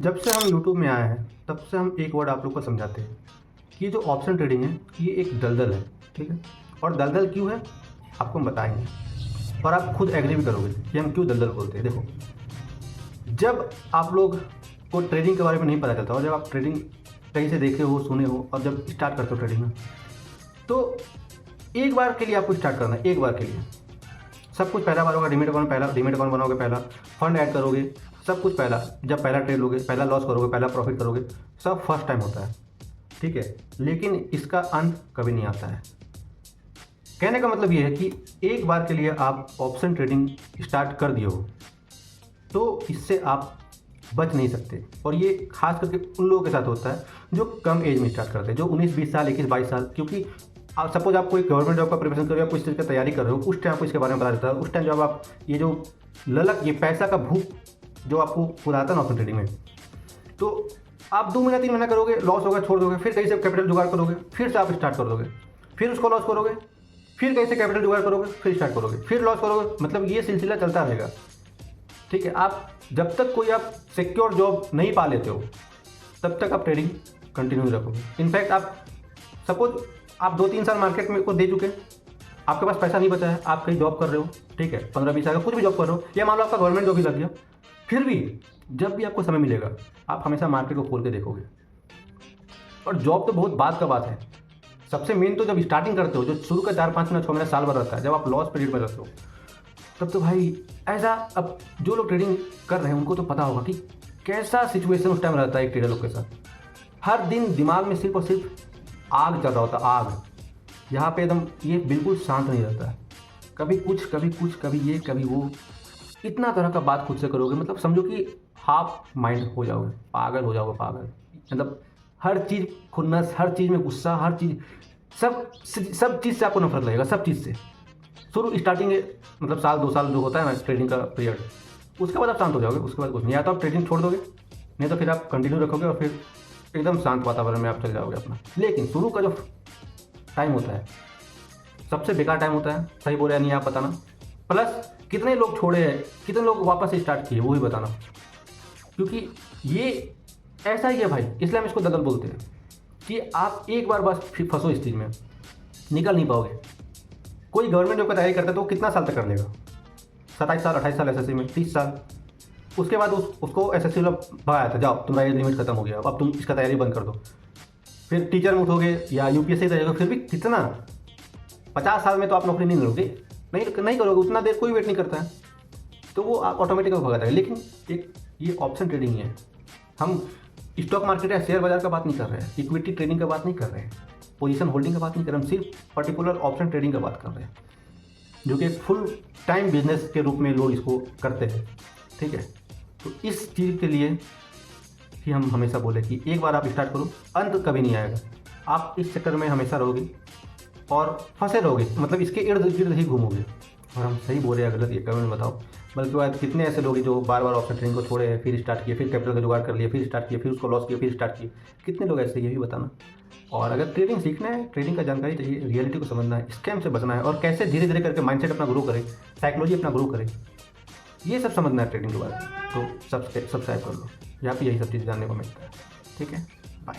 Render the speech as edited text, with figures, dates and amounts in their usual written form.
जब से हम यूट्यूब में आए हैं तब से हम एक वर्ड आप लोग को समझाते हैं कि ये जो ऑप्शन ट्रेडिंग है ये एक दलदल है। ठीक है, और दलदल क्यों है आपको हम बताएंगे और आप खुद एग्री भी करोगे कि हम क्यों दलदल बोलते हैं। देखो, जब आप लोग को ट्रेडिंग के बारे में नहीं पता चलता और जब आप ट्रेडिंग कहीं से देखे हो सुने हो और जब स्टार्ट करते हो ट्रेडिंग में, तो एक बार के लिए आपको स्टार्ट करना है। एक बार के लिए सब कुछ पहला बार होगा। डीमेट अकाउंट बनाओगे, पहला फंड ऐड करोगे, सब कुछ पहला। जब पहला ट्रेड लोगे, पहला लॉस करोगे, पहला प्रॉफिट करोगे, सब फर्स्ट टाइम होता है। ठीक है, लेकिन इसका अंत कभी नहीं आता है। कहने का मतलब ये है कि एक बार के लिए आप ऑप्शन ट्रेडिंग स्टार्ट कर दिए हो तो इससे आप बच नहीं सकते। और ये खास करके उन लोगों के साथ होता है जो कम एज में स्टार्ट करते हैं, जो 19-20 साल, 21-22 साल। क्योंकि आप सपोज आप कोई गवर्नमेंट जॉब का प्रिपरेशन कर रहे हो, कुछ चीज़ की तैयारी कर रहे हो, उस टाइम आपको इसके बारे में पता चलता है। उस टाइम जब आप ये जो ललक, ये पैसा का भूख जो आपको पुराता ना ऑप्शन ट्रेडिंग में, तो आप 2 महीना 3 महीना करोगे, लॉस होगा, छोड़ दोगे, फिर कहीं से कैपिटल जुगाड़ करोगे, फिर से आप स्टार्ट कर दोगे, फिर उसको लॉस करोगे, फिर कहीं से कैपिटल जुगाड़ करोगे, फिर स्टार्ट करोगे, फिर लॉस करोगे। मतलब ये सिलसिला चलता रहेगा। ठीक है, आप जब तक कोई आप सिक्योर जॉब नहीं पा लेते हो तब तक आप ट्रेडिंग कंटिन्यू रखोगे। इनफैक्ट आप सपोज आप 2-3 साल मार्केट में को दे चुके, आपके पास पैसा नहीं बचा है, आप कहीं जॉब कर रहे हो, ठीक है, 15-20 साल का कुछ भी जॉब कर रहे हो, या मान लो आपका गवर्नमेंट जॉब भी लग गया, फिर भी जब भी आपको समय मिलेगा आप हमेशा मार्केट को खोल के देखोगे। और जॉब तो बहुत बात का बात है। सबसे मेन तो जब स्टार्टिंग करते हो, जो शुरू का 4-5 महीना, 6 महीना, साल भर रहता है, जब आप लॉस पीरियड में रहते हो, तब तो भाई ऐसा, अब जो लोग ट्रेडिंग कर रहे हैं उनको तो पता होगा कि कैसा सिचुएशन उस टाइम रहता है एक ट्रेडर लोग के साथ। हर दिन दिमाग में सिर्फ और सिर्फ आग चल रहा होता है, आग। यहाँ पे एकदम ये बिल्कुल शांत नहीं रहता है। कभी कुछ, कभी ये, कभी वो, इतना तरह का बात खुद से करोगे, मतलब समझो कि हाफ माइंड हो जाओगे, पागल हो जाओगे, पागल। मतलब हर चीज़ खुन्नस, हर चीज़ में गुस्सा, हर चीज़, सब चीज़ से आपको नफरत लगेगा, सब चीज़ से। शुरू स्टार्टिंग मतलब साल 2 साल जो होता है ना ट्रेडिंग का पीरियड, उसके बाद आप शांत हो जाओगे। उसके बाद कुछ नहीं, या तो आप ट्रेडिंग छोड़ दोगे, नहीं तो फिर आप कंटिन्यू रखोगे और फिर एकदम शांत वातावरण में आप चल जाओगे अपना। लेकिन शुरू का जो टाइम होता है सबसे बेकार टाइम होता है। सही बोल रहे हैं नहीं आप बताना। प्लस कितने लोग छोड़े हैं, कितने लोग वापस स्टार्ट किए, वो भी बताना। क्योंकि ये ऐसा ही है भाई, इसलिए हम इसको दलदल बोलते हैं कि आप एक बार बस फिर फंसो इस चीज़ में, निकल नहीं पाओगे। कोई गवर्नमेंट जॉब का तैयारी करता है तो वो कितना साल तक कर लेगा? 27 साल, 28 साल एसएससी में, 30 साल। उसके बाद उसको एसएससी वाला भगाया था, जाओ तुम्हारा एज लिमिट खत्म हो गया, अब तुम इसका तैयारी बंद कर दो। फिर टीचर में उठोगे या यूपीएससी की तैयारी, फिर भी कितना, 50 साल में तो आप नौकरी नहीं मिलोगे, नहीं करोगे, उतना देर कोई वेट नहीं करता है, तो वो आप ऑटोमेटिक भगाता है। लेकिन एक ये ऑप्शन ट्रेडिंग है। हम स्टॉक मार्केट या शेयर बाजार का बात नहीं कर रहे हैं, इक्विटी ट्रेडिंग का बात नहीं कर रहे हैं, पोजीशन होल्डिंग का बात नहीं कर रहे हैं, हम सिर्फ पर्टिकुलर ऑप्शन ट्रेडिंग का बात कर रहे हैं, जो कि एक फुल टाइम बिजनेस के रूप में लोग इसको करते हैं। ठीक है, तो इस चीज़ के लिए ही हम हमेशा बोले कि एक बार आप स्टार्ट करो, अंत कभी नहीं आएगा। आप इस चक्कर में हमेशा रहोगे और फंसे रहोगे, मतलब इसके इर्द गिर्द ही घूमोगे। और हम सही बोल रहे हैं गलत, ये कमेंट में बताओ। बल्कि बाद कितने ऐसे लोग हैं जो बार बार ऑप्शन ट्रेडिंग को छोड़े हैं, फिर स्टार्ट किए, फिर कैपिटल का जुगाड़ कर लिए, फिर स्टार्ट किए, फिर उसको लॉस किया, फिर स्टार्ट किए। कितने लोग ऐसे, ये भी बताना। और अगर ट्रेडिंग सीखना है, ट्रेडिंग का जानकारी चाहिए, रियलिटी को समझना है, स्कैम से बचना है, और कैसे धीरे धीरे करके माइंडसेट अपना ग्रो करे, साइकोलॉजी अपना ग्रो करे, ये सब समझना है ट्रेडिंग के बारे में, तो सब्सक्राइब कर लो। यहाँ पे यही सब चीज़ जानने को मिलता है। ठीक है, बाय।